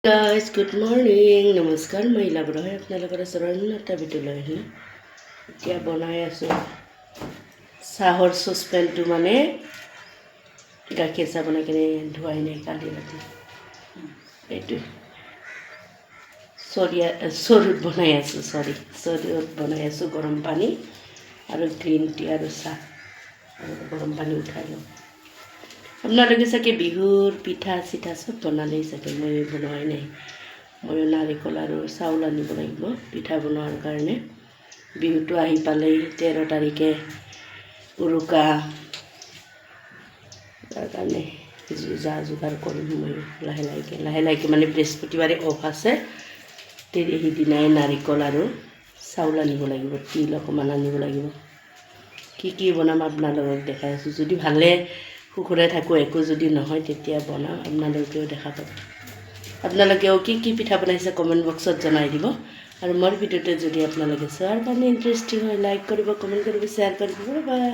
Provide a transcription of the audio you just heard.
guys good morning নমস্কাৰ মই ইলাবৰা হয় আপোনালোকৰ ওচৰত অন্য এটা ভিডিঅ' লৈ আহিলোঁ এতিয়া বনাই আছোঁ চাহৰ চচপেনটো মানে গাখীৰ চাহ বনাই কিনে ধোৱাই নাই কালি ৰাতি এইটো চৰুত বনাই আছোঁ চৰুত বনাই আছোঁ গৰম পানী আৰু গ্ৰীণ টি আৰু চাহ আৰু গৰম পানী উঠাই লওঁ আপোনালোকে চাগে বিহুৰ পিঠা চিঠা চব বনালেই চাগে মই বনোৱাই নাই মই নাৰিকল আৰু চাউল আনিব লাগিব পিঠা বনোৱাৰ কাৰণে বিহুটো আহি পালেই 13 তাৰিখে উৰুকা তাৰ কাৰণে যা যোগাৰ কৰিম মই লাহে লাহেকৈ মানে বৃহস্পতিবাৰে অফ আছে সিদিনাই নাৰিকল আৰু চাউল আনিব লাগিব তিল অকণমান আনিব লাগিব কি বনাম আপোনালোকক দেখাই আছোঁ যদি ভালে কুকুৰে থাকোঁ একো যদি নহয় তেতিয়া বনাম আপোনালোকেও দেখা পাব আপোনালোকেও কি পিঠা বনাইছে কমেণ্ট বক্সত জনাই দিব আৰু মোৰ ভিডিঅ'টো যদি আপোনালোকে চোৱাৰ কাৰণে ইণ্টাৰেষ্টিং হয় লাইক কৰিব কমেণ্ট কৰিব শ্বেয়াৰ কৰিব বাই